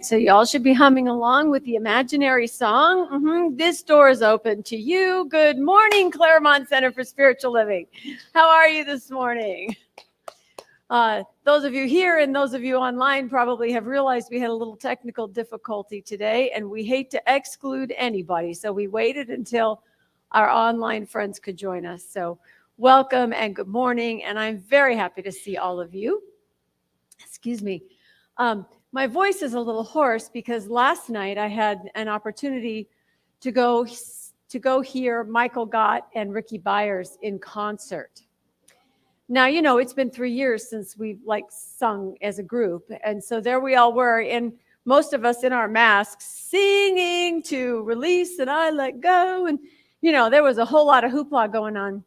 so y'all should be humming along with the imaginary song. This door is open to you. Good morning, Claremont Center for Spiritual Living. How are you this morning? Those of you here and those of you online probably have realized we had a little technical difficulty today, and we hate to exclude anybody, so we waited until our online friends could join us. So welcome and good morning, and I'm very happy to see all of you. Excuse me. My voice is a little hoarse because last night I had an opportunity to go hear Michael Gott and Ricky Byers in concert. Now, you know, it's been 3 years since we've sung as a group. And so there we all were, and most of us in our masks singing to Release and I Let Go. And, you know, there was a whole lot of hoopla going on.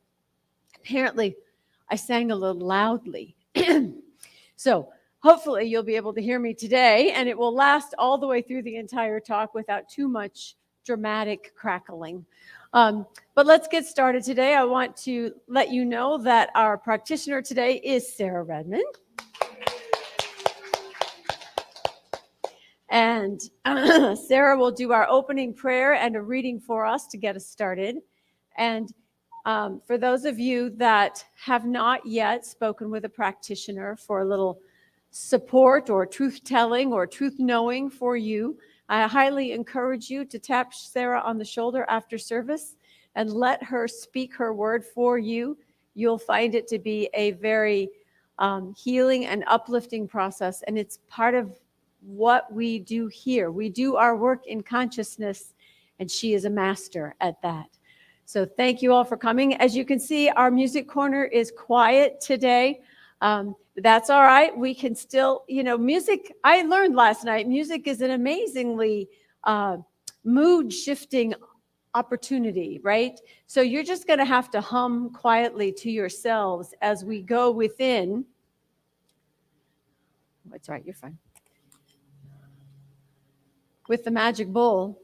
Apparently, I sang a little loudly. So hopefully you'll be able to hear me today, and it will last all the way through the entire talk without too much dramatic crackling. But let's get started today. I want to let you know that our practitioner today is Sarah Redmond. And Sarah will do our opening prayer and a reading for us to get us started. And for those of you that have not yet spoken with a practitioner for a little support or truth-telling or truth-knowing for you, I highly encourage you to tap Sarah on the shoulder after service and let her speak her word for you. You'll find it to be a very healing and uplifting process, and it's part of what we do here. We do our work in consciousness, and she is a master at that. So thank you all for coming. As you can see, our music corner is quiet today. That's all right. We can still, you know, music, I learned last night, music is an amazingly mood shifting opportunity, right? So you're just going to have to hum quietly to yourselves as we go within. That's right, you're fine. With the magic bowl.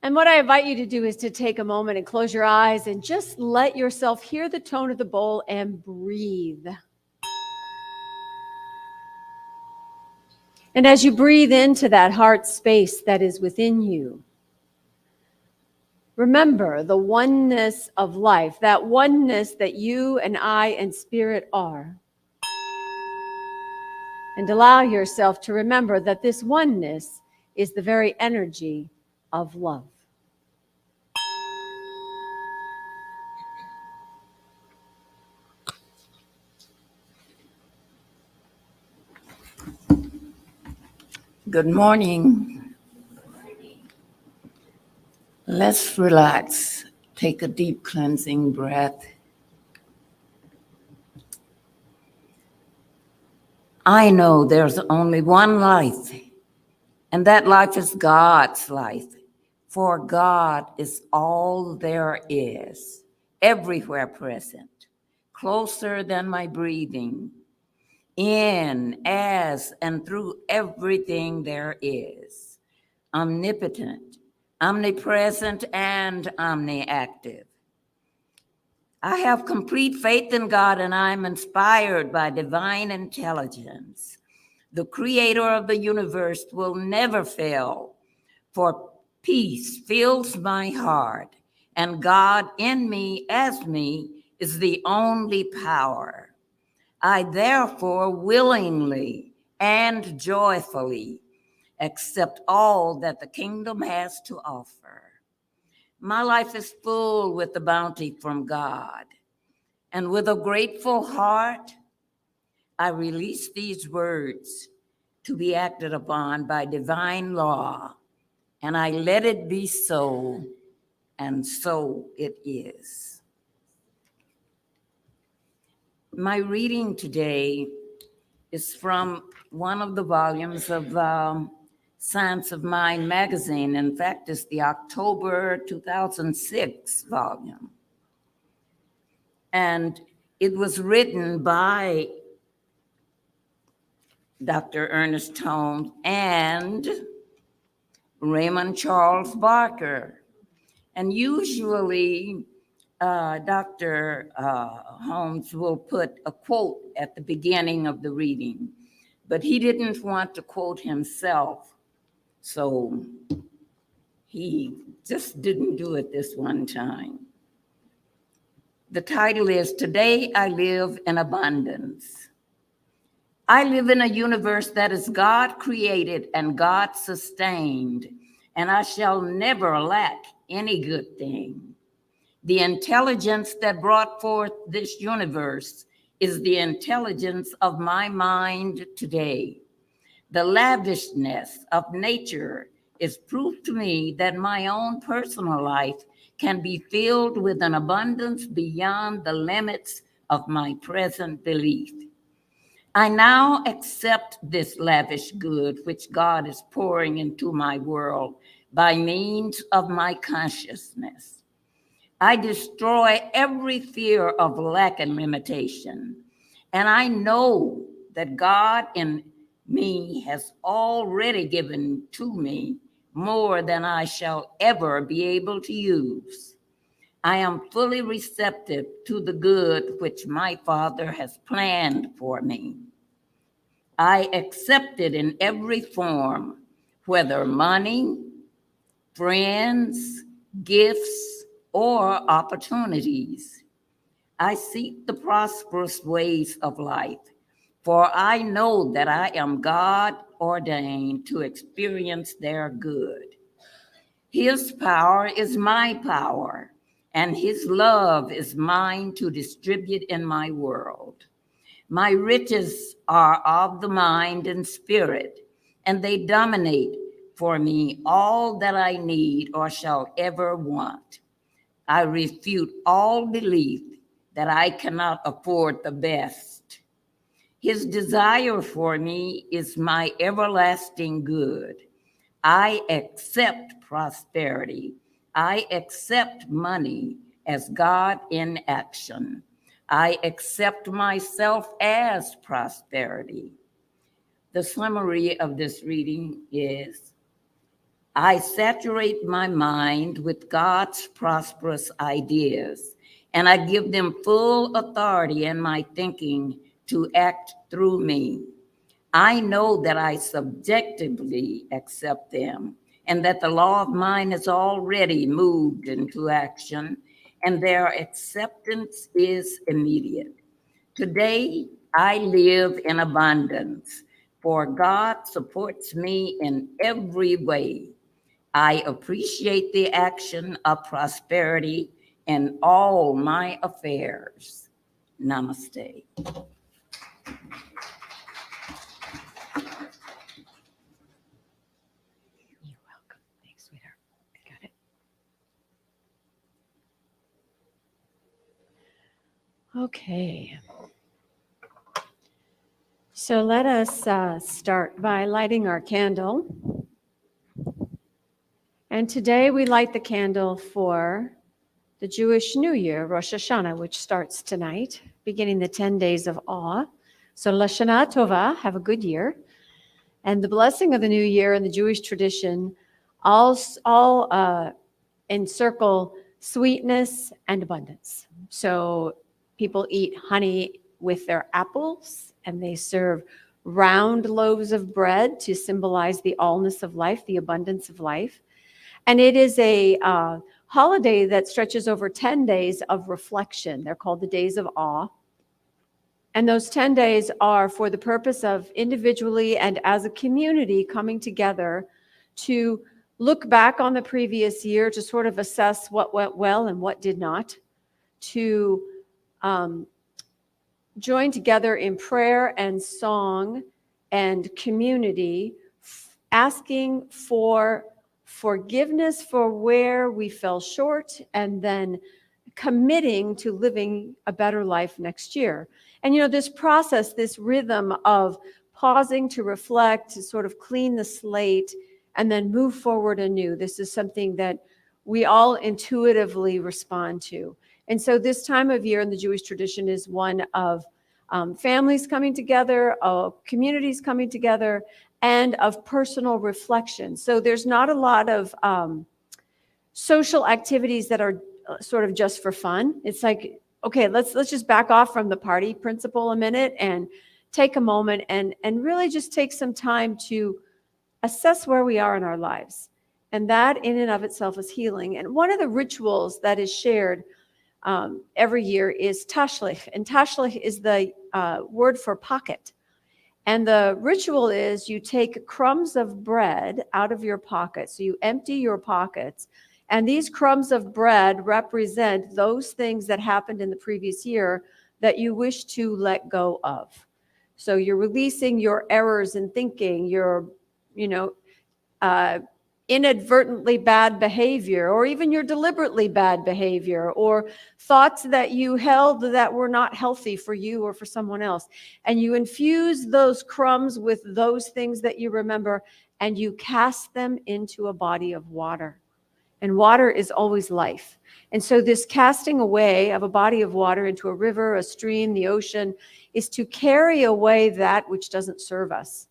And what I invite you to do is to take a moment and close your eyes and just let yourself hear the tone of the bowl and breathe. And as you breathe into that heart space that is within you, remember the oneness of life, that oneness that you and I and Spirit are. And allow yourself to remember that this oneness is the very energy of love. Good morning. Let's relax. Take a deep cleansing breath. I know there's only one life, and that life is God's life. For God is all there is, everywhere present, closer than my breathing, in, as, and through everything there is, omnipotent, omnipresent, and omniactive. I have complete faith in God, and I'm inspired by divine intelligence. The creator of the universe will never fail, for peace fills my heart, and God in me, as me, is the only power. I therefore willingly and joyfully accept all that the kingdom has to offer. My life is full with the bounty from God, and with a grateful heart, I release these words to be acted upon by divine law, and I let it be so, and so it is. My reading today is from one of the volumes of Science of Mind magazine. In fact, it's the October 2006 volume. And it was written by Dr. Ernest Holmes and Raymond Charles Barker. And usually, Dr. Holmes will put a quote at the beginning of the reading. but he didn't want to quote himself, so he just didn't do it this one time. The title is Today I Live in Abundance. I live in a universe that is God created and God sustained, and I shall never lack any good thing. The intelligence that brought forth this universe is the intelligence of my mind today. The lavishness of nature is proof to me that my own personal life can be filled with an abundance beyond the limits of my present belief. I now accept this lavish good which God is pouring into my world by means of my consciousness. I destroy every fear of lack and limitation. And I know that God in me has already given to me more than I shall ever be able to use. I am fully receptive to the good which my Father has planned for me. I accept it in every form, whether money, friends, gifts, or opportunities. I seek the prosperous ways of life, for I know that I am God ordained to experience their good. His power is my power, and his love is mine to distribute in my world. My riches are of the mind and spirit, and they dominate for me all that I need or shall ever want. I refute all belief that I cannot afford the best. His desire for me is my everlasting good. I accept prosperity. I accept money as God in action. I accept myself as prosperity. The summary of this reading is, I saturate my mind with God's prosperous ideas, and I give them full authority in my thinking to act through me. I know that I subjectively accept them, and that the law of mind has already moved into action, and their acceptance is immediate. Today, I live in abundance, for God supports me in every way. I appreciate the action of prosperity in all my affairs. Namaste. You're welcome. Thanks, sweetheart. Got it. Okay. So let us start by lighting our candle. And today we light the candle for the Jewish New Year, Rosh Hashanah, which starts tonight, beginning the 10 days of awe. So Lashana Tova, have a good year. And the blessing of the new year in the Jewish tradition all encircle sweetness and abundance. So people eat honey with their apples, and they serve round loaves of bread to symbolize the allness of life, the abundance of life. And it is a holiday that stretches over 10 days of reflection. They're called the Days of Awe. And those 10 days are for the purpose of individually and as a community coming together to look back on the previous year, to sort of assess what went well and what did not, to join together in prayer and song and community, asking for forgiveness for where we fell short, and then committing to living a better life next year. And, this process, this rhythm of pausing to reflect, to sort of clean the slate, and then move forward anew, this is something that we all intuitively respond to. And so this time of year in the Jewish tradition is one of families coming together, of communities coming together, and of personal reflection. So there's not a lot of social activities that are sort of just for fun. It's like, okay, let's just back off from the party principle a minute and take a moment and really just take some time to assess where we are in our lives. And that in and of itself is healing. And one of the rituals that is shared every year is tashlich. And tashlich is the word for pocket. And the ritual is you take crumbs of bread out of your pocket. So you empty your pockets. And these crumbs of bread represent those things that happened in the previous year that you wish to let go of. So you're releasing your errors in thinking, your, inadvertently bad behavior, or even your deliberately bad behavior, or thoughts that you held that were not healthy for you or for someone else. And you infuse those crumbs with those things that you remember, and you cast them into a body of water. And water is always life. And so this casting away of a body of water into a river, a stream, the ocean, is to carry away that which doesn't serve us,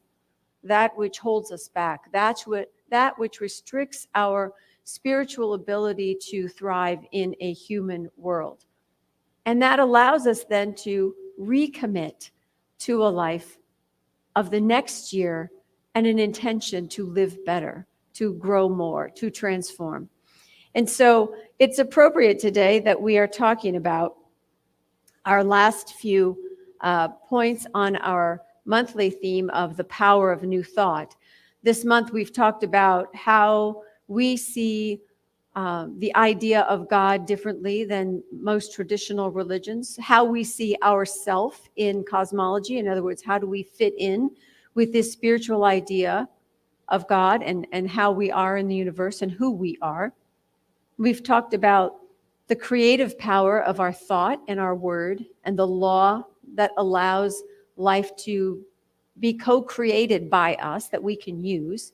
that which holds us back, that which restricts our spiritual ability to thrive in a human world. And that allows us then to recommit to a life of the next year and an intention to live better, to grow more, to transform. And so it's appropriate today that we are talking about our last few points on our monthly theme of the power of new thought. This month, we've talked about how we see the idea of God differently than most traditional religions, how we see ourself in cosmology. In other words, how do we fit in with this spiritual idea of God and how we are in the universe and who we are. We've talked about the creative power of our thought and our word and the law that allows life to be co-created by us that we can use.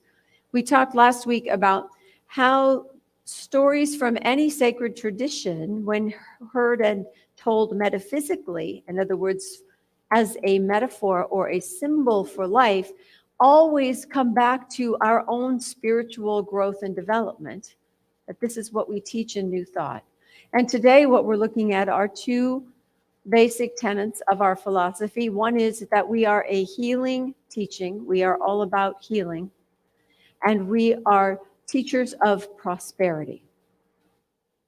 We talked last week about how stories from any sacred tradition, when heard and told metaphysically, in other words, as a metaphor or a symbol for life, always come back to our own spiritual growth and development. That this is what we teach in New Thought. And today what we're looking at are two basic tenets of our philosophy. One is that we are a healing teaching. We are all about healing. And we are teachers of prosperity,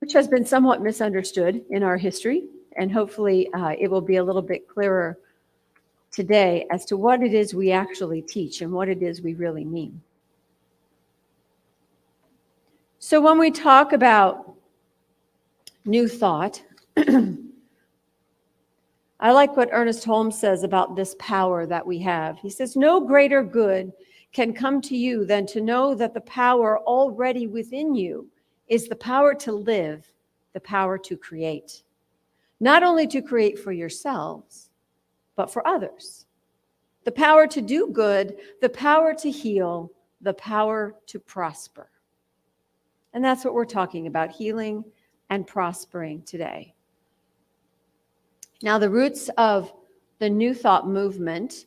which has been somewhat misunderstood in our history. And hopefully it will be a little bit clearer today as to what it is we actually teach and what it is we really mean. So when we talk about New Thought, I like what Ernest Holmes says about this power that we have. He says, no greater good can come to you than to know that the power already within you is the power to live, the power to create. Not only to create for yourselves, but for others. The power to do good, the power to heal, the power to prosper. And that's what we're talking about, healing and prospering today. Now, the roots of the New Thought movement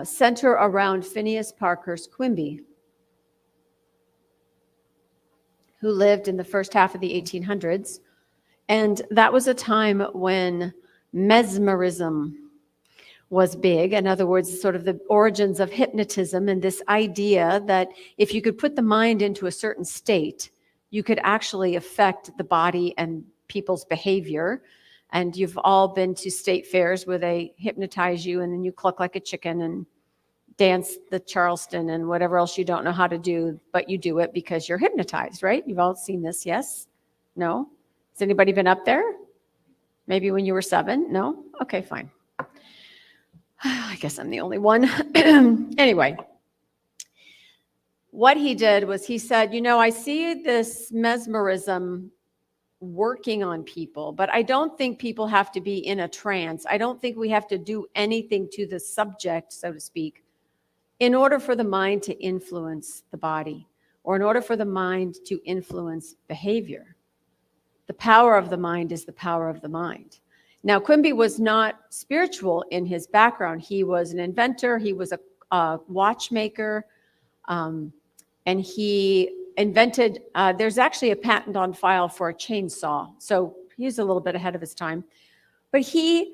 center around Phineas Parkhurst Quimby, who lived in the first half of the 1800s. And that was a time when mesmerism was big. In other words, sort of the origins of hypnotism and this idea that if you could put the mind into a certain state, you could actually affect the body and people's behavior. And you've all been to state fairs where they hypnotize you and then you cluck like a chicken and dance the Charleston and whatever else you don't know how to do, but you do it because you're hypnotized, right? You've all seen this, yes? No? Has anybody been up there? Maybe when you were 7? No? Okay, fine. I guess I'm the only one. Anyway, what he did was he said, I see this mesmerism working on people, but I don't think people have to be in a trance. I don't think we have to do anything to the subject, so to speak, in order for the mind to influence the body or in order for the mind to influence behavior. The power of the mind is the power of the mind. Now, Quimby was not spiritual in his background. He was an inventor. He was a watchmaker. And he invented, there's actually a patent on file for a chainsaw. So he was a little bit ahead of his time. But he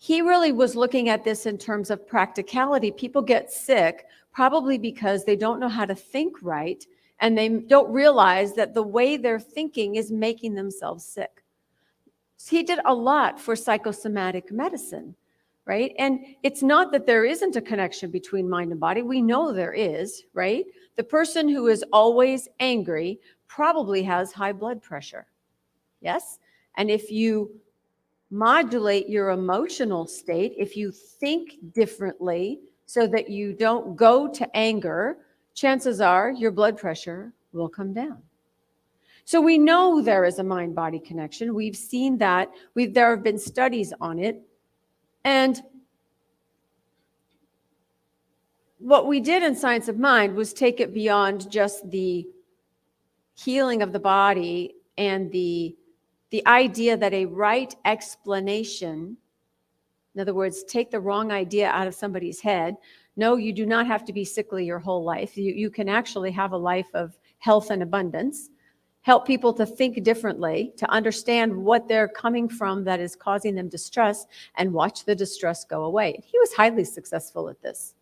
he really was looking at this in terms of practicality. People get sick probably because they don't know how to think right, and they don't realize that the way they're thinking is making themselves sick. So he did a lot for psychosomatic medicine, right? And it's not that there isn't a connection between mind and body. We know there is, right? The person who is always angry probably has high blood pressure. Yes? And if you modulate your emotional state, if you think differently so that you don't go to anger, chances are your blood pressure will come down. So we know there is a mind-body connection. We've seen that. There have been studies on it. And what we did in Science of Mind was take it beyond just the healing of the body and the idea that a right explanation, in other words, take the wrong idea out of somebody's head. No, you do not have to be sickly your whole life. You can actually have a life of health and abundance. Help people to think differently, to understand what they're coming from that is causing them distress, and watch the distress go away. He was highly successful at this.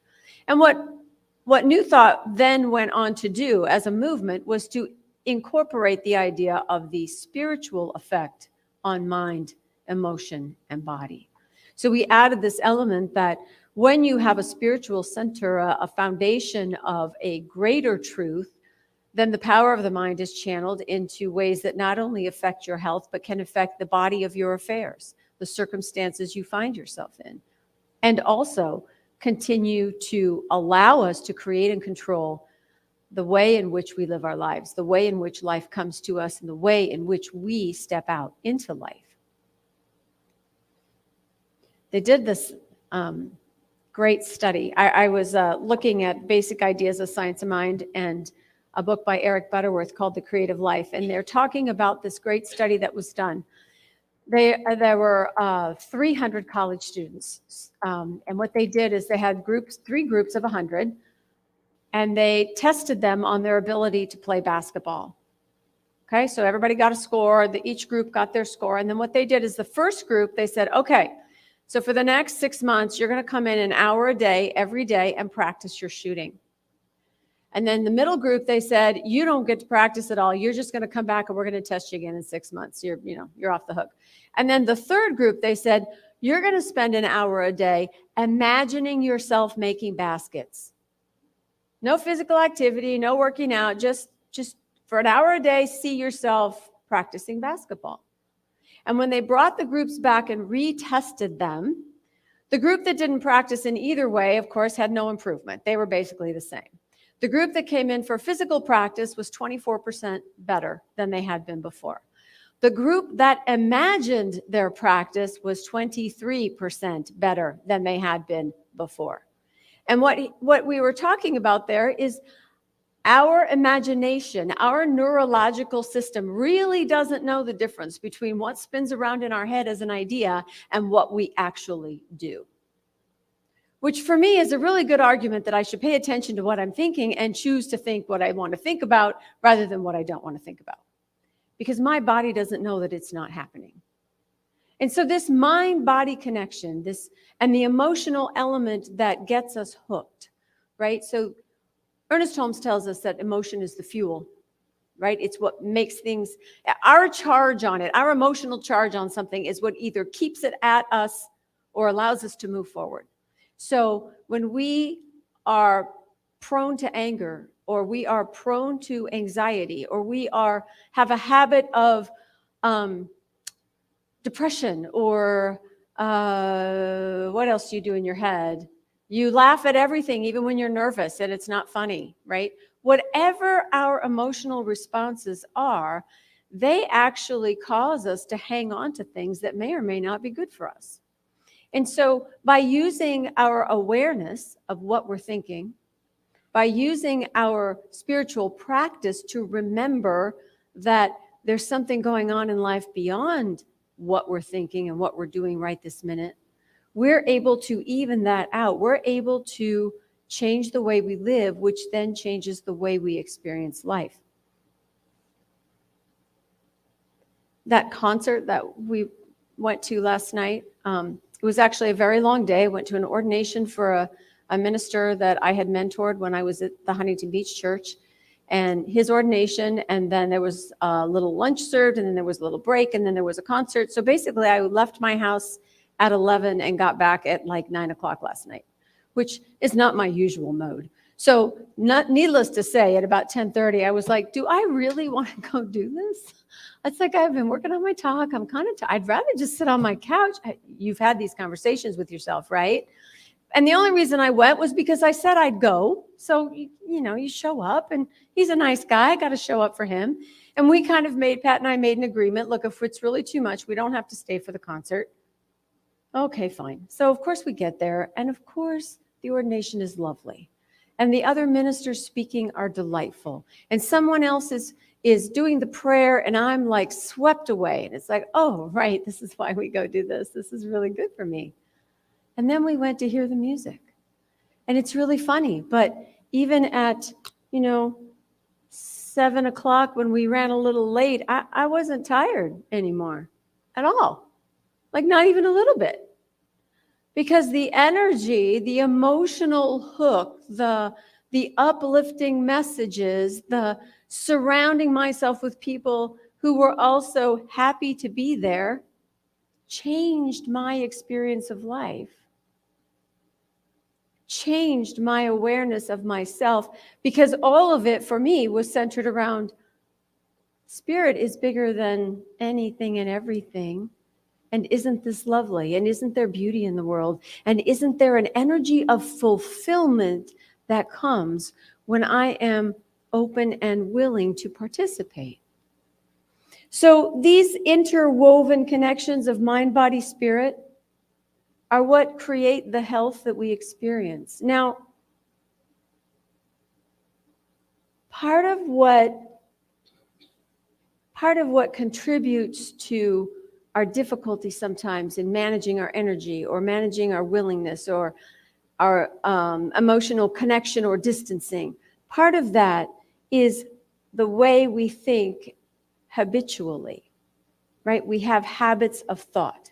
And what New Thought then went on to do as a movement was to incorporate the idea of the spiritual effect on mind, emotion, and body. So we added this element that when you have a spiritual center, a foundation of a greater truth, then the power of the mind is channeled into ways that not only affect your health, but can affect the body of your affairs, the circumstances you find yourself in, and also continue to allow us to create and control the way in which we live our lives, the way in which life comes to us, and the way in which we step out into life. They did this great study. I was looking at basic ideas of Science of Mind and a book by Eric Butterworth called The Creative Life. And they're talking about this great study that was done. There were 300 college students. And what they did is they had three groups of 100, and they tested them on their ability to play basketball. Okay, so everybody got a score. Each group got their score. And then what they did is the first group, they said, okay, so for the next 6 months, you're going to come in an hour a day, every day, and practice your shooting. And then the middle group, they said, you don't get to practice at all. You're just going to come back and we're going to test you again in 6 months. You're off the hook. And then the third group, they said, you're going to spend an hour a day imagining yourself making baskets. No physical activity, no working out, just for an hour a day, see yourself practicing basketball. And when they brought the groups back and retested them, the group that didn't practice in either way, of course, had no improvement. They were basically the same. The group that came in for physical practice was 24% better than they had been before. The group that imagined their practice was 23% better than they had been before. And what we were talking about there is our imagination, our neurological system really doesn't know the difference between what spins around in our head as an idea and what we actually do. Which for me is a really good argument that I should pay attention to what I'm thinking and choose to think what I want to think about rather than what I don't want to think about. Because my body doesn't know that it's not happening. And so this mind-body connection, and the emotional element that gets us hooked, right? So Ernest Holmes tells us that emotion is the fuel, right? It's what makes things, our charge on it, our emotional charge on something is what either keeps it at us or allows us to move forward. So when we are prone to anger, or we are prone to anxiety, or we have a habit of depression, or what else do you do in your head? You laugh at everything, even when you're nervous and it's not funny, right? Whatever our emotional responses are, they actually cause us to hang on to things that may or may not be good for us. And so by using our awareness of what we're thinking, by using our spiritual practice to remember that there's something going on in life beyond what we're thinking and what we're doing right this minute, we're able to even that out. We're able to change the way we live, which then changes the way we experience life. That concert that we went to last night, It was actually a very long day. I went to an ordination for a minister that I had mentored when I was at the Huntington Beach Church, and his ordination, and then there was a little lunch served, and then there was a little break, and then there was a concert. So basically, I left my house at 11 and got back at like 9 o'clock last night, which is not my usual mode. So needless to say, at about 10:30, I was like, do I really want to go do this? It's like I've been working on my talk. I'm kind of I'd rather just sit on my couch. You've had these conversations with yourself, right? And the only reason I went was because I said I'd go. So, you show up, and he's a nice guy. I got to show up for him. And we kind of Pat and I made an agreement. Look, if it's really too much, we don't have to stay for the concert. Okay, fine. So of course we get there. And of course the ordination is lovely. And the other ministers speaking are delightful. And someone else is doing the prayer, and I'm like swept away. And it's like, oh, right, this is why we go do this. This is really good for me. And then we went to hear the music. And it's really funny. But even at, 7 o'clock when we ran a little late, I wasn't tired anymore at all. Like not even a little bit. Because the energy, the emotional hook, the uplifting messages, the surrounding myself with people who were also happy to be there, changed my experience of life, changed my awareness of myself, because all of it for me was centered around spirit is bigger than anything and everything. And isn't this lovely? And isn't there beauty in the world? And isn't there an energy of fulfillment that comes when I am open and willing to participate? So these interwoven connections of mind, body, spirit are what create the health that we experience. Now, part of what contributes to our difficulty sometimes in managing our energy or managing our willingness or our emotional connection or distancing, part of that is the way we think habitually, right? We have habits of thought.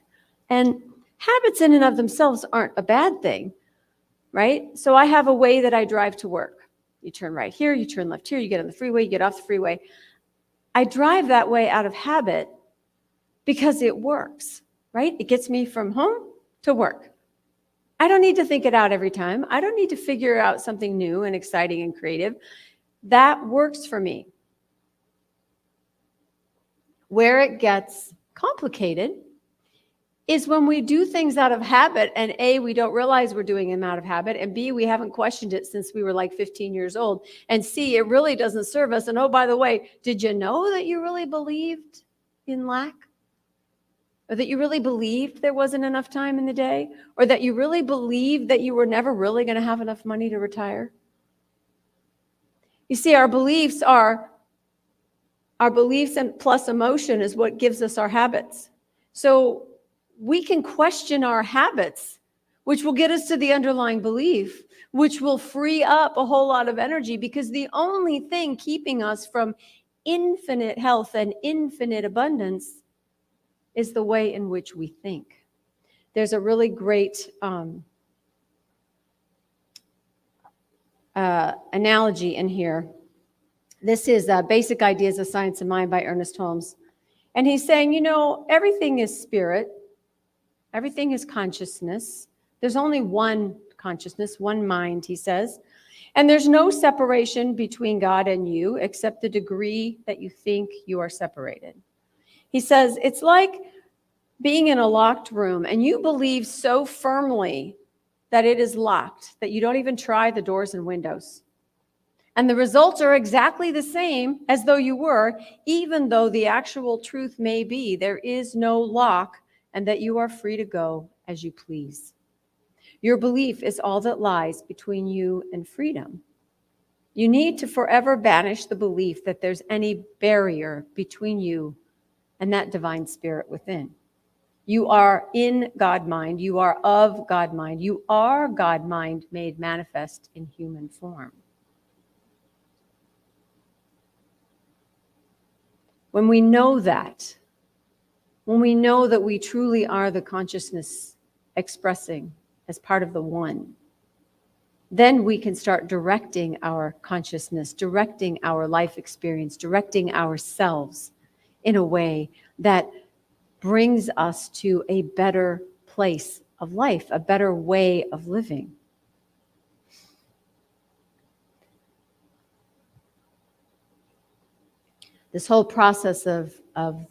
And habits in and of themselves aren't a bad thing, right? So I have a way that I drive to work. You turn right here, you turn left here, you get on the freeway, you get off the freeway. I drive that way out of habit because it works, right? It gets me from home to work. I don't need to think it out every time. I don't need to figure out something new and exciting and creative. That works for me. Where it gets complicated is when we do things out of habit, and A, we don't realize we're doing them out of habit, and B, we haven't questioned it since we were like 15 years old, and C, it really doesn't serve us. And oh, by the way, did you know that you really believed in lack? Or that you really believed there wasn't enough time in the day? Or that you really believed that you were never really going to have enough money to retire? You see, our beliefs and plus emotion is what gives us our habits. So we can question our habits, which will get us to the underlying belief, which will free up a whole lot of energy, because the only thing keeping us from infinite health and infinite abundance is the way in which we think. There's a really great analogy in here. This is Basic Ideas of Science and Mind by Ernest Holmes. And he's saying, everything is spirit. Everything is consciousness. There's only one consciousness, one mind, he says. And there's no separation between God and you except the degree that you think you are separated. He says, it's like being in a locked room and you believe so firmly that it is locked that you don't even try the doors and windows. And the results are exactly the same as though you were, even though the actual truth may be there is no lock and that you are free to go as you please. Your belief is all that lies between you and freedom. You need to forever banish the belief that there's any barrier between you and that divine spirit within. You are in God mind. You are of God mind. You are God mind made manifest in human form. When we know that, when we know that we truly are the consciousness expressing as part of the one, then we can start directing our consciousness, directing our life experience, directing ourselves in a way that brings us to a better place of life, a better way of living. This whole process of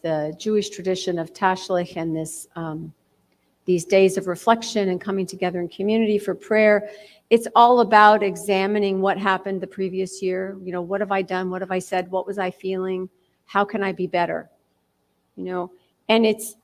the Jewish tradition of Tashlich and this these days of reflection and coming together in community for prayer, it's all about examining what happened the previous year. You know, what have I done? What have I said? What was I feeling? How can I be better? You know, and it's,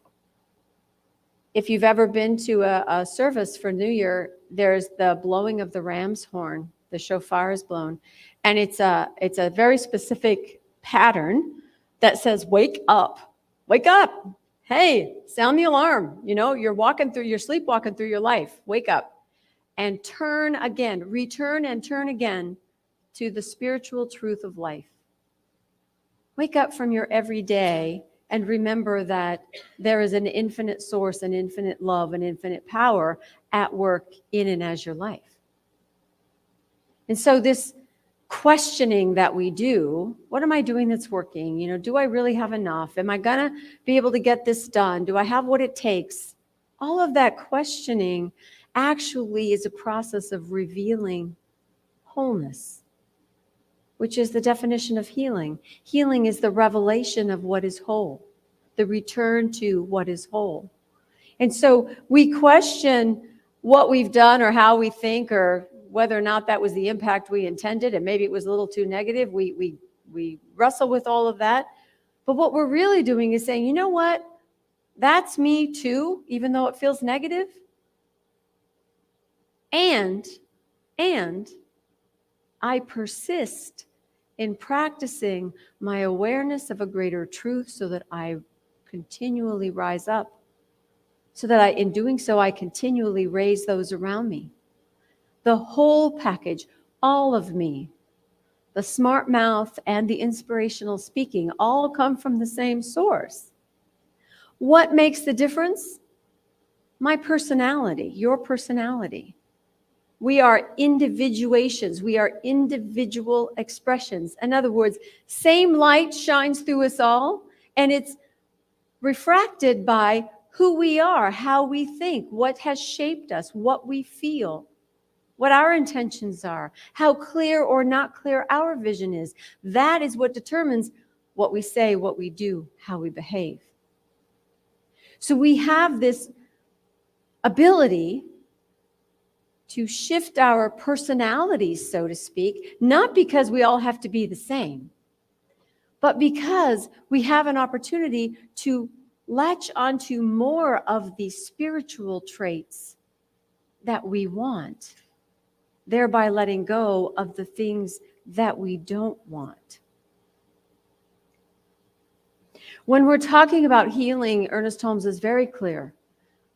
if you've ever been to a service for New Year, there's the blowing of the ram's horn. The shofar is blown, and it's a very specific pattern that says, "Wake up, wake up! Hey, sound the alarm! You know, you're sleepwalking through your life. Wake up and turn again, return and turn again to the spiritual truth of life. Wake up from your everyday." And remember that there is an infinite source, an infinite love, an infinite power at work in and as your life. And so this questioning that we do, what am I doing that's working? You know, do I really have enough? Am I going to be able to get this done? Do I have what it takes? All of that questioning actually is a process of revealing wholeness, which is the definition of healing. Healing is the revelation of what is whole, the return to what is whole. And so we question what we've done or how we think or whether or not that was the impact we intended, and maybe it was a little too negative. We wrestle with all of that. But what we're really doing is saying, you know what? That's me too, even though it feels negative. And I persist in practicing my awareness of a greater truth so that I continually rise up, so that in doing so, I continually raise those around me. The whole package, all of me, the smart mouth and the inspirational speaking all come from the same source. What makes the difference? My personality, your personality. We are individuations. We are individual expressions. In other words, same light shines through us all, and it's refracted by who we are, how we think, what has shaped us, what we feel, what our intentions are, how clear or not clear our vision is. That is what determines what we say, what we do, how we behave. So we have this ability to shift our personalities, so to speak, not because we all have to be the same, but because we have an opportunity to latch onto more of the spiritual traits that we want, thereby letting go of the things that we don't want. When we're talking about healing, Ernest Holmes is very clear.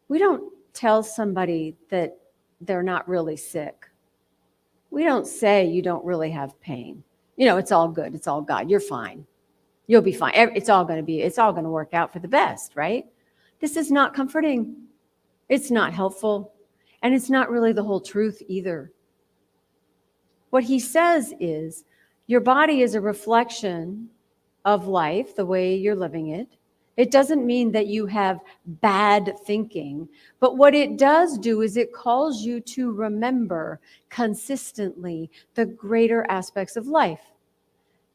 We don't tell somebody that they're not really sick. We don't say you don't really have pain. You know, it's all good. It's all God. You're fine. You'll be fine. It's all going to work out for the best, right? This is not comforting. It's not helpful. And it's not really the whole truth either. What he says is your body is a reflection of life, the way you're living it. It doesn't mean that you have bad thinking, but what it does do is it calls you to remember consistently the greater aspects of life.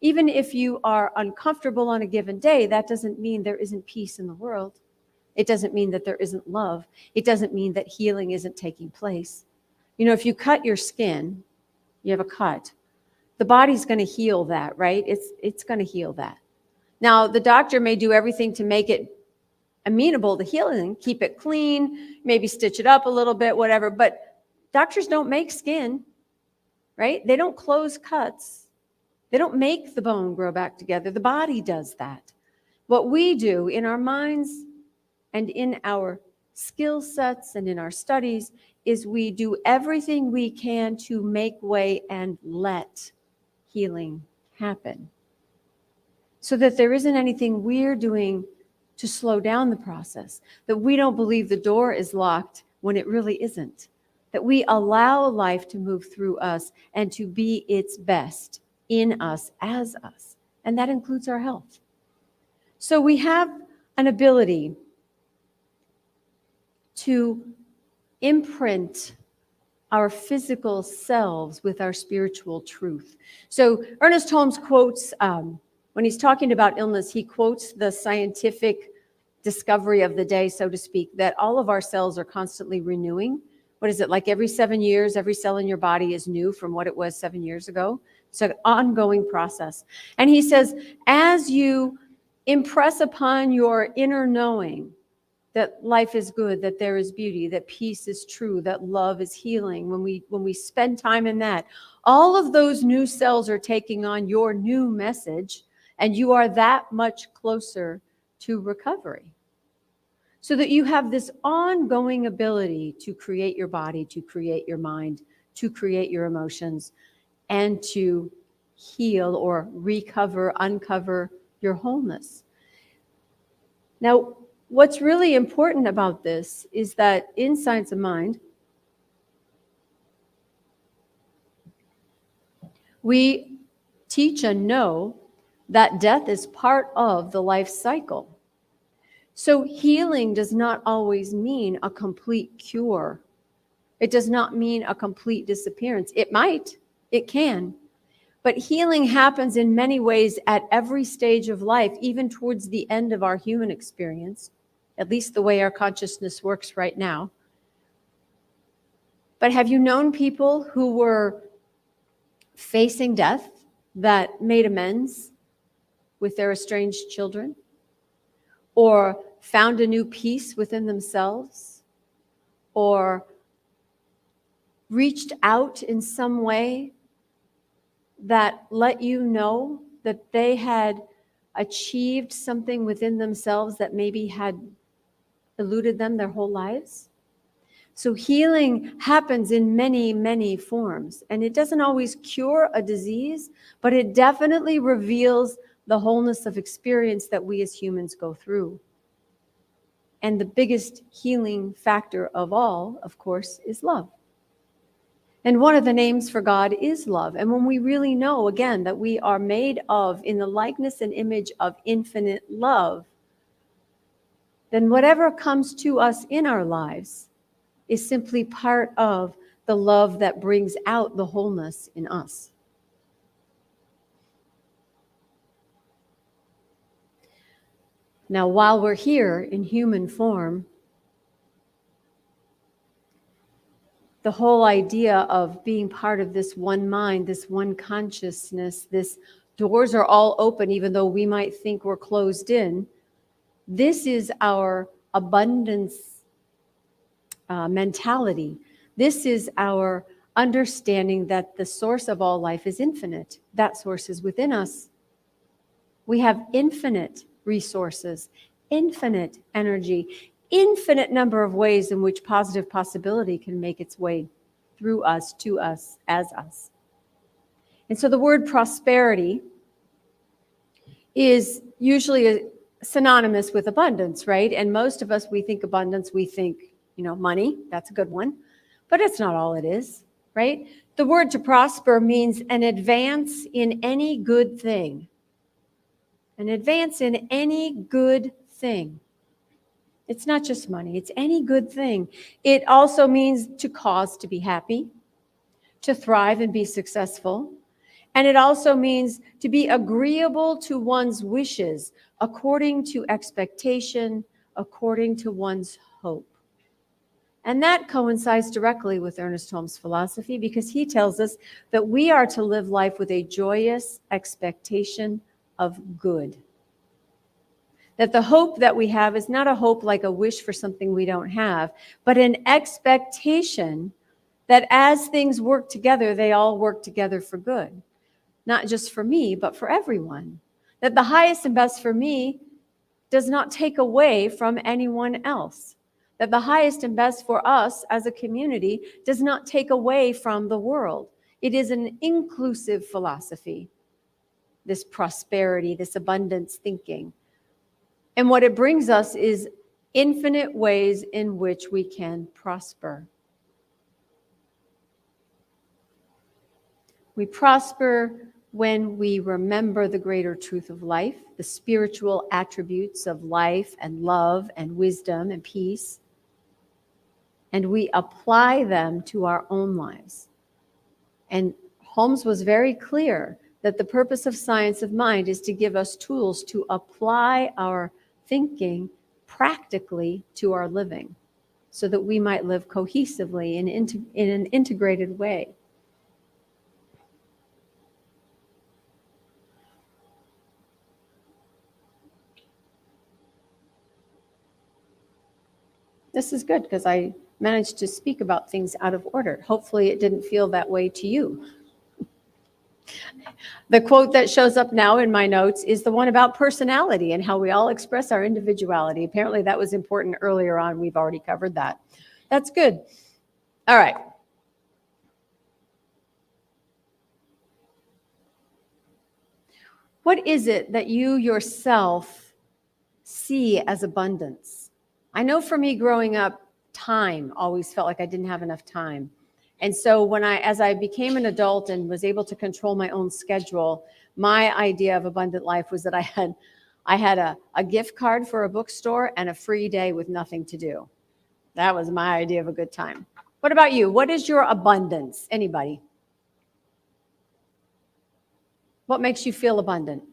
Even if you are uncomfortable on a given day, that doesn't mean there isn't peace in the world. It doesn't mean that there isn't love. It doesn't mean that healing isn't taking place. You know, if you cut your skin, you have a cut, the body's going to heal that, right? It's going to heal that. Now, the doctor may do everything to make it amenable to healing, keep it clean, maybe stitch it up a little bit, whatever. But doctors don't make skin, right? They don't close cuts. They don't make the bone grow back together. The body does that. What we do in our minds and in our skill sets and in our studies is we do everything we can to make way and let healing happen, so that there isn't anything we're doing to slow down the process, that we don't believe the door is locked when it really isn't. That we allow life to move through us and to be its best in us, as us. And that includes our health. So we have an ability to imprint our physical selves with our spiritual truth. So Ernest Holmes quotes, when he's talking about illness, he quotes the scientific discovery of the day, so to speak, that all of our cells are constantly renewing. What is it, like every 7 years, every cell in your body is new from what it was 7 years ago? It's an ongoing process. And he says, as you impress upon your inner knowing that life is good, that there is beauty, that peace is true, that love is healing, when we spend time in that, all of those new cells are taking on your new message, and you are that much closer to recovery. So that you have this ongoing ability to create your body, to create your mind, to create your emotions, and to heal or recover, uncover your wholeness. Now, what's really important about this is that in Science of Mind, we teach and know that death is part of the life cycle. So healing does not always mean a complete cure. It does not mean a complete disappearance. It might, it can. But healing happens in many ways at every stage of life, even towards the end of our human experience, at least the way our consciousness works right now. But have you known people who were facing death that made amends with their estranged children? Or found a new peace within themselves? Or reached out in some way that let you know that they had achieved something within themselves that maybe had eluded them their whole lives? So healing happens in many, many forms, and it doesn't always cure a disease, but it definitely reveals the wholeness of experience that we as humans go through. And the biggest healing factor of all, of course, is love. And one of the names for God is love. And when we really know, again, that we are made of, in the likeness and image of infinite love, then whatever comes to us in our lives is simply part of the love that brings out the wholeness in us. Now, while we're here in human form, the whole idea of being part of this one mind, this one consciousness, this doors are all open, even though we might think we're closed in. This is our abundance mentality. This is our understanding that the source of all life is infinite. That source is within us. We have infinite resources, infinite energy, infinite number of ways in which positive possibility can make its way through us, to us, as us. And so the word prosperity is usually synonymous with abundance, right? And most of us, we think abundance, we think, money. That's a good one. But it's not all it is, right? The word to prosper means an advance in any good thing. An advance in any good thing. It's not just money, it's any good thing. It also means to cause to be happy, to thrive and be successful. And it also means to be agreeable to one's wishes, according to expectation, according to one's hope. And that coincides directly with Ernest Holmes' philosophy, because he tells us that we are to live life with a joyous expectation of good. That the hope that we have is not a hope like a wish for something we don't have, but an expectation that as things work together, they all work together for good. Not just for me, but for everyone. That the highest and best for me does not take away from anyone else. That the highest and best for us as a community does not take away from the world. It is an inclusive philosophy, this prosperity, this abundance thinking. And what it brings us is infinite ways in which we can prosper. We prosper when we remember the greater truth of life, the spiritual attributes of life and love and wisdom and peace, and we apply them to our own lives. And Holmes was very clear that the purpose of science of mind is to give us tools to apply our thinking practically to our living so that we might live cohesively in an integrated way. This is good because I managed to speak about things out of order. Hopefully it didn't feel that way to you. The quote that shows up now in my notes is the one about personality and how we all express our individuality. Apparently that was important earlier on. We've already covered that. That's good. All right. What is it that you yourself see as abundance? I know for me growing up, time always felt like I didn't have enough time. And so as I became an adult and was able to control my own schedule, my idea of abundant life was that I had a gift card for a bookstore and a free day with nothing to do. That was my idea of a good time. What about you? What is your abundance? Anybody? What makes you feel abundant?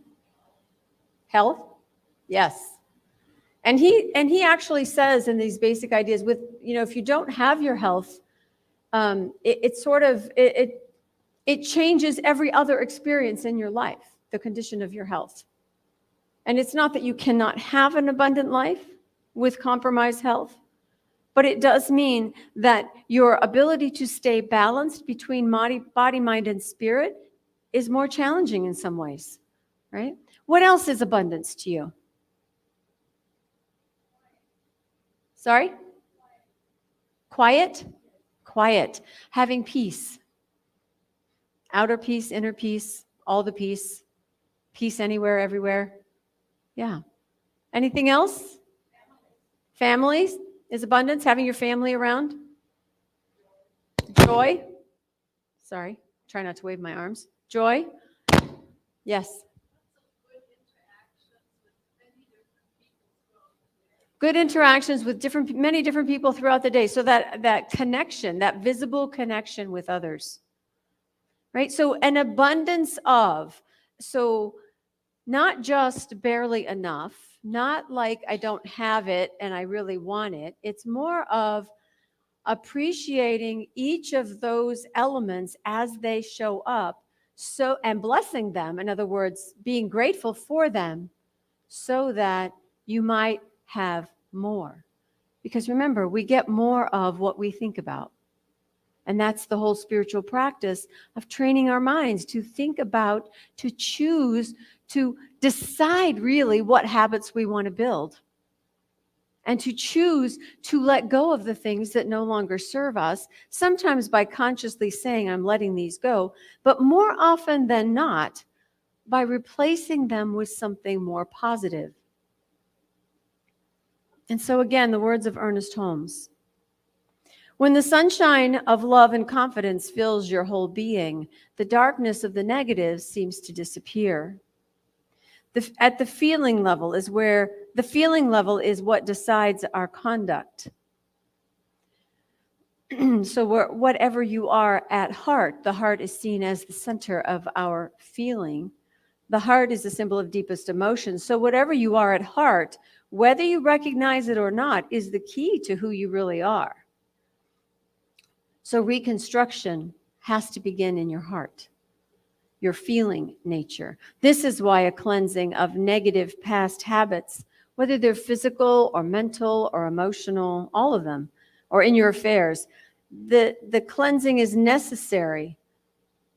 Health? Yes. And he actually says in these basic ideas with, if you don't have your health, it changes every other experience in your life, the condition of your health. And it's not that you cannot have an abundant life with compromised health, but it does mean that your ability to stay balanced between body, mind, and spirit is more challenging in some ways, right? What else is abundance to you? Sorry? Quiet? Quiet. Having peace. Outer peace, inner peace, all the peace. Peace anywhere, everywhere. Yeah. Anything else? Families is abundance. Having your family around. Joy. Sorry. Try not to wave my arms. Joy. Yes. Good interactions with many different people throughout the day. So that connection, that visible connection with others, right? So an abundance of, so not just barely enough, not like I don't have it and I really want it. It's more of appreciating each of those elements as they show up, and blessing them. In other words, being grateful for them so that you might have more. Because remember, we get more of what we think about. And that's the whole spiritual practice of training our minds to think about, to choose, to decide really what habits we want to build. And to choose to let go of the things that no longer serve us, sometimes by consciously saying, I'm letting these go, but more often than not, by replacing them with something more positive. And so again, the words of Ernest Holmes. When the sunshine of love and confidence fills your whole being, the darkness of the negatives seems to disappear. At the feeling level is what decides our conduct. So whatever you are at heart, the heart is seen as the center of our feeling. The heart is the symbol of deepest emotion. So whatever you are at heart, whether you recognize it or not, is the key to who you really are. So reconstruction has to begin in your heart, your feeling nature. This is why a cleansing of negative past habits, whether they're physical or mental or emotional, all of them, or in your affairs, the cleansing is necessary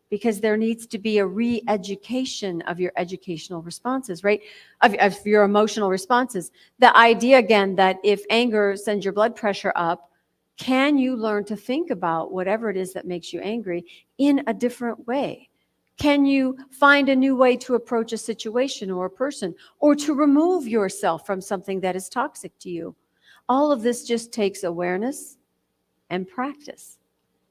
because there needs to be a re-education of your educational responses, right? Of your emotional responses. The idea, again, that if anger sends your blood pressure up, can you learn to think about whatever it is that makes you angry in a different way? Can you find a new way to approach a situation or a person, or to remove yourself from something that is toxic to you? All of this just takes awareness and practice.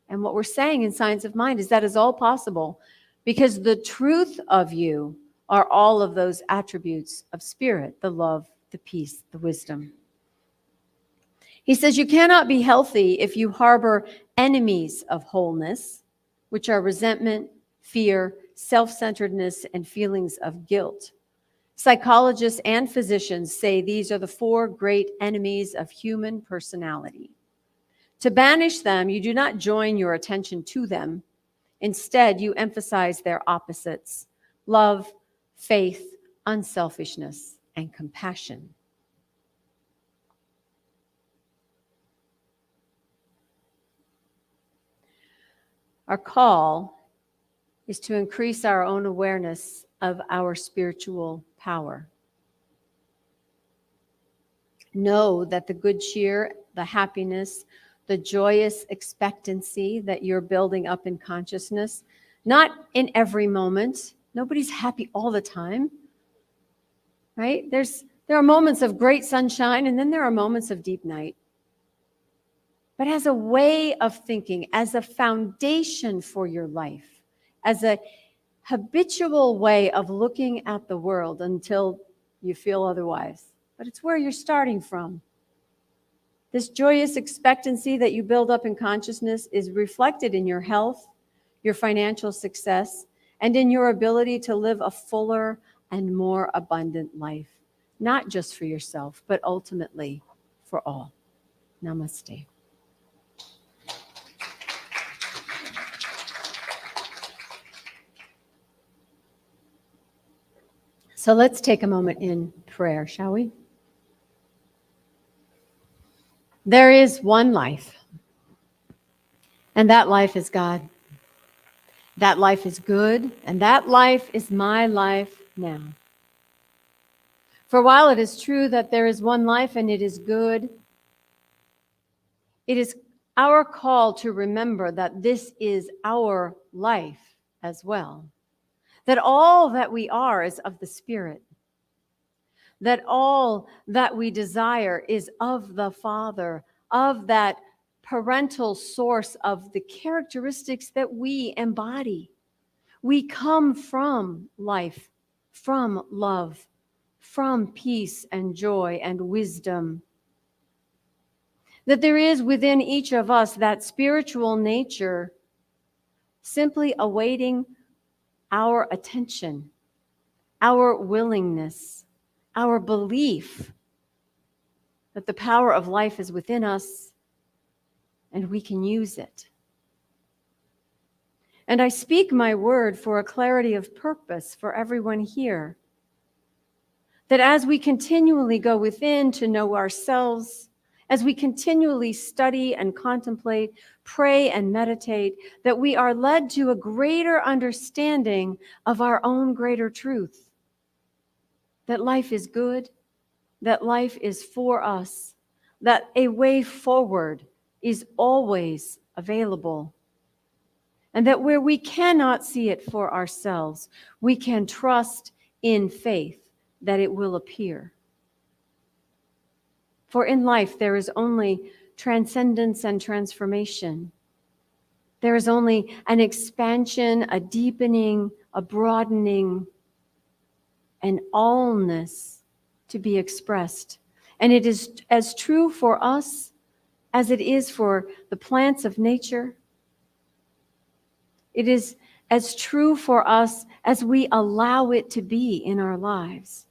And what we're saying in Science of Mind is that is all possible because the truth of you are all of those attributes of spirit, the love, the peace, the wisdom. He says you cannot be healthy if you harbor enemies of wholeness, which are resentment, fear, self-centeredness, and feelings of guilt. Psychologists and physicians say these are the four great enemies of human personality. To banish them, you do not join your attention to them. Instead, you emphasize their opposites: love, faith, unselfishness, and compassion. Our call is to increase our own awareness of our spiritual power. Know that the good cheer, the happiness, the joyous expectancy that you're building up in consciousness, not in every moment. Nobody's happy all the time, right? There are moments of great sunshine, and then there are moments of deep night. But as a way of thinking, as a foundation for your life, as a habitual way of looking at the world until you feel otherwise. But it's where you're starting from. This joyous expectancy that you build up in consciousness is reflected in your health, your financial success, and in your ability to live a fuller and more abundant life, not just for yourself, but ultimately for all. Namaste. So let's take a moment in prayer, shall we? There is one life, and that life is God. That life is good, and that life is my life now. For while it is true that there is one life and it is good, it is our call to remember that this is our life as well. That all that we are is of the Spirit. That all that we desire is of the Father, of that parental source of the characteristics that we embody. We come from life, from love, from peace and joy and wisdom. That there is within each of us that spiritual nature simply awaiting our attention, our willingness, our belief that the power of life is within us and we can use it. And I speak my word for a clarity of purpose for everyone here. That as we continually go within to know ourselves, as we continually study and contemplate, pray and meditate, that we are led to a greater understanding of our own greater truth. That life is good, that life is for us, that a way forward is always available. And that where we cannot see it for ourselves, we can trust in faith that it will appear. For in life, there is only transcendence and transformation. There is only an expansion, a deepening, a broadening, an allness to be expressed. And it is as true for us as it is for the plants of nature. It is as true for us as we allow it to be in our lives.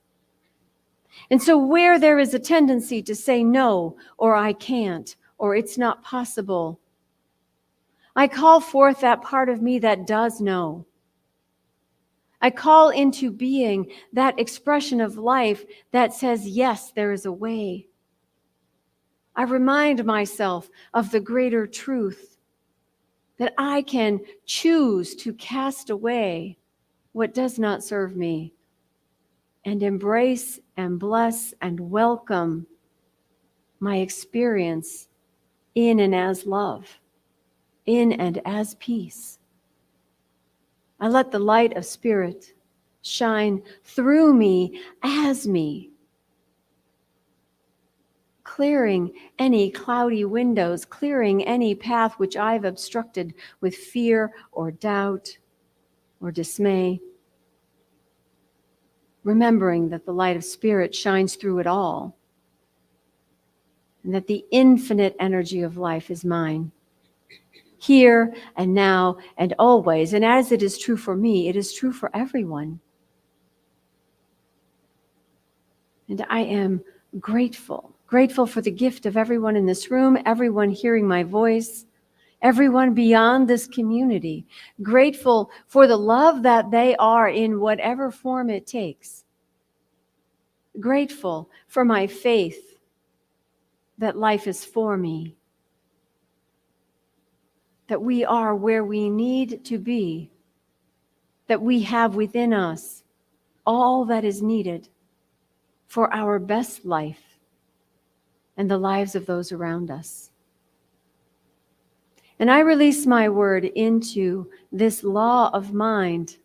And so where there is a tendency to say no, or I can't, or it's not possible, I call forth that part of me that does know. I call into being that expression of life that says, yes, there is a way. I remind myself of the greater truth that I can choose to cast away what does not serve me and embrace and bless and welcome my experience in and as love, in and as peace. I let the light of Spirit shine through me as me, clearing any cloudy windows, clearing any path which I've obstructed with fear or doubt or dismay. Remembering that the light of Spirit shines through it all, and that the infinite energy of life is mine, here and now and always. And as it is true for me, it is true for everyone. And I am grateful for the gift of everyone in this room, everyone hearing my voice, everyone beyond this community, grateful for the love that they are in whatever form it takes. Grateful for my faith that life is for me, that we are where we need to be, that we have within us all that is needed for our best life and the lives of those around us. And I release my word into this law of mind,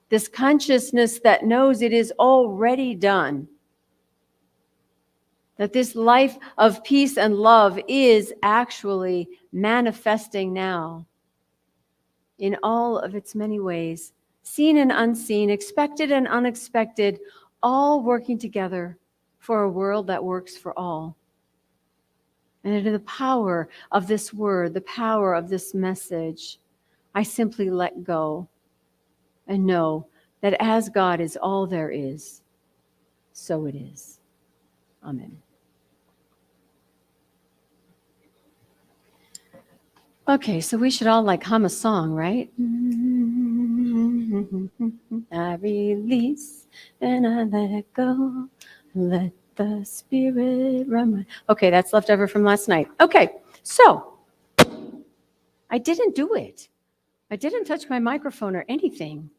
this consciousness that knows it is already done, that this life of peace and love is actually manifesting now in all of its many ways, seen and unseen, expected and unexpected, all working together for a world that works for all. And in the power of this word, the power of this message, I simply let go and know that as God is all there is, so it is. Amen. Okay, so we should all hum a song, right? I release and I let go. Let the Spirit run my... Okay, that's left over from last night. Okay, so I didn't do it. I didn't touch my microphone or anything.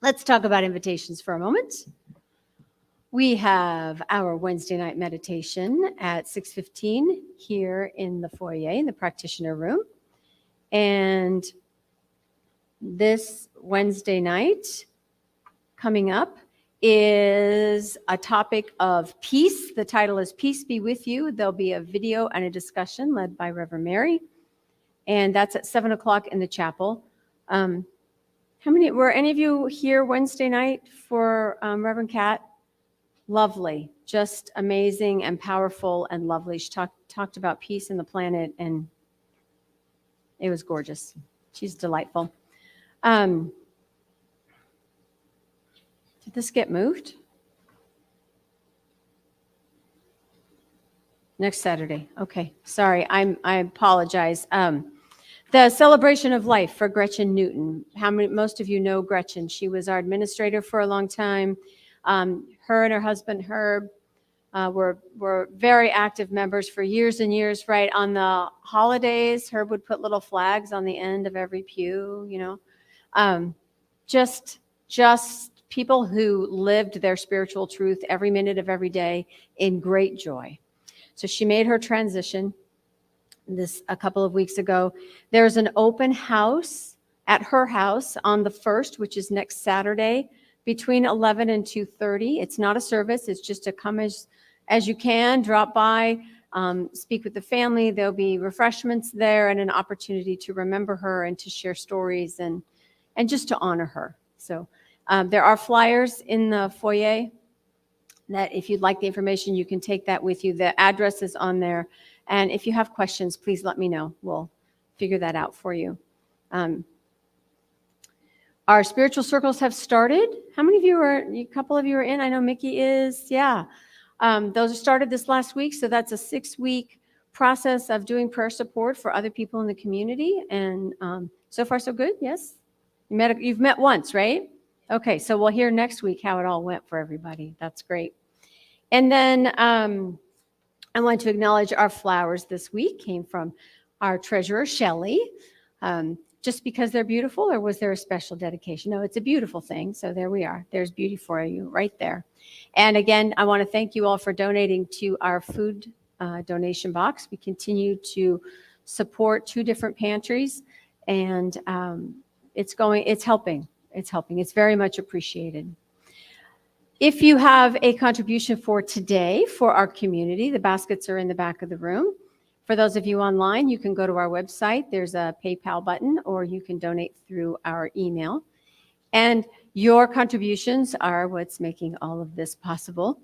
Let's talk about invitations for a moment. We have our Wednesday night meditation at 6:15 here in the foyer, in the practitioner room. And this Wednesday night coming up is a topic of peace. The title is Peace Be With You. There'll be a video and a discussion led by Reverend Mary. And that's at 7 o'clock in the chapel. Were any of you here Wednesday night for Reverend Kat? Lovely, just amazing and powerful and lovely. She talked about peace in the planet, and it was gorgeous. She's delightful. Did this get moved? Next Saturday. Okay, sorry, I apologize. The celebration of life for Gretchen Newton. Most of you know Gretchen. She was our administrator for a long time. Her and her husband Herb were very active members for years and years. Right on the holidays, Herb would put little flags on the end of every pew. Just people who lived their spiritual truth every minute of every day in great joy. So she made her transition a couple of weeks ago. There's an open house at her house on the 1st, which is next Saturday, between 11 and 2:30. It's not a service. It's just to come as you can, drop by, speak with the family. There'll be refreshments there and an opportunity to remember her and to share stories and just to honor her. So there are flyers in the foyer that if you'd like the information, you can take that with you. The address is on there. And if you have questions, please let me know. We'll figure that out for you. Our spiritual circles have started. How many of you a couple of you are in? I know Mickey is. Yeah. Those started this last week. So that's a 6-week process of doing prayer support for other people in the community. And so far, so good. Yes. You've met once, right? Okay. So we'll hear next week how it all went for everybody. That's great. And then I want to acknowledge our flowers this week came from our treasurer, Shelley. Just because they're beautiful, or was there a special dedication? No, it's a beautiful thing. So there we are. There's beauty for you right there. And again, I want to thank you all for donating to our food donation box. We continue to support 2 different pantries, and it's helping. It's very much appreciated. If you have a contribution for today for our community, the baskets are in the back of the room. For those of you online, you can go to our website. There's a PayPal button, or you can donate through our email. And your contributions are what's making all of this possible.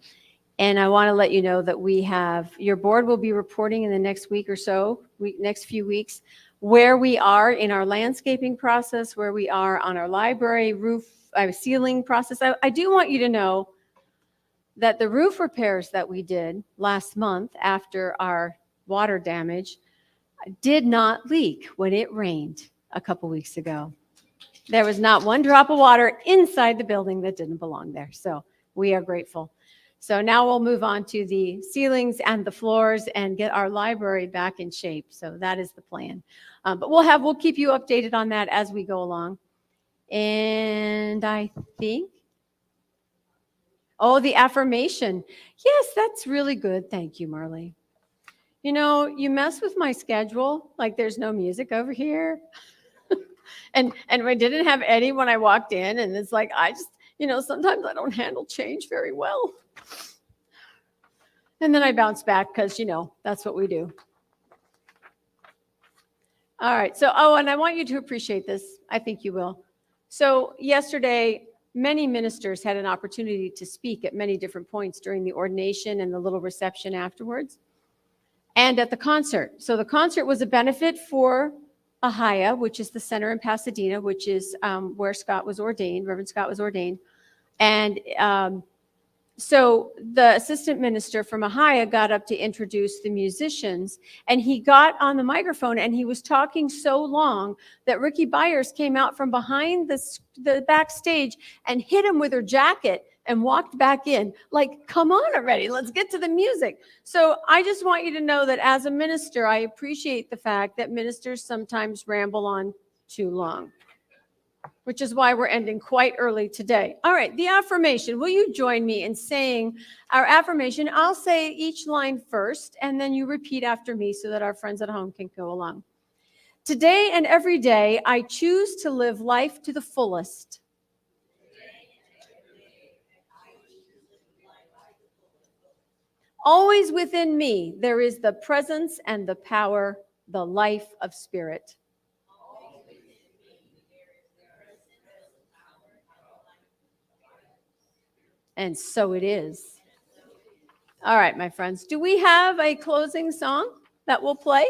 And I want to let you know that your board will be reporting in the next week or so, next few weeks, where we are in our landscaping process, where we are on our library roof, ceiling process. I do want you to know that the roof repairs that we did last month after our water damage did not leak when it rained a couple weeks ago. There was not one drop of water inside the building that didn't belong there. So we are grateful. So now we'll move on to the ceilings and the floors and get our library back in shape. So that is the plan. But we'll keep you updated on that as we go along. And I think, the affirmation. Yes, that's really good. Thank you, Marley. You know, you mess with my schedule, like there's no music over here. and we didn't have any when I walked in, and it's like, sometimes I don't handle change very well. And then I bounce back because, that's what we do. All right. So, and I want you to appreciate this. I think you will. So yesterday, many ministers had an opportunity to speak at many different points during the ordination and the little reception afterwards, and at the concert. So the concert was a benefit for Ahia, which is the center in Pasadena, which is where Scott was ordained, Reverend Scott was ordained. And so the assistant minister from Ahia got up to introduce the musicians, and he got on the microphone and he was talking so long that Ricky Byers came out from behind the backstage and hit him with her jacket and walked back in. Like, come on already, let's get to the music. So I just want you to know that as a minister, I appreciate the fact that ministers sometimes ramble on too long, which is why we're ending quite early today. All right, the affirmation. Will you join me in saying our affirmation? I'll say each line first, and then you repeat after me so that our friends at home can go along. Today and every day, I choose to live life to the fullest. Always within me, there is the presence and the power, the life of spirit. And so it is. All right, my friends, do we have a closing song that will play?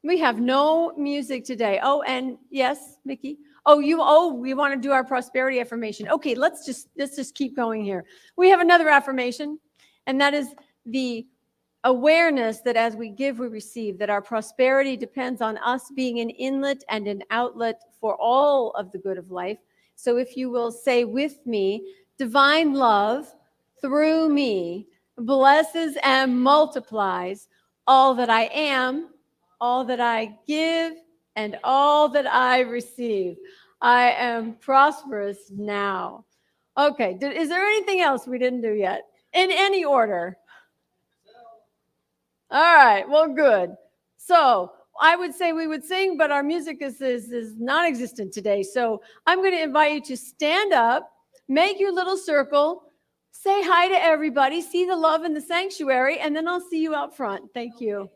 We have no music today. Oh, and yes, Mickey. We want to do our prosperity affirmation. Okay, let's just keep going here. We have another affirmation, and that is the awareness that as we give, we receive, that our prosperity depends on us being an inlet and an outlet for all of the good of life. So if you will say with me, divine love through me blesses and multiplies all that I am, all that I give, and all that I receive. I am prosperous now. Okay, is there anything else we didn't do yet? In any order? All right, well, good. So I would say we would sing, but our music is non-existent today. So I'm going to invite you to stand up, make your little circle, say hi to everybody, see the love in the sanctuary, and then I'll see you out front. Thank you.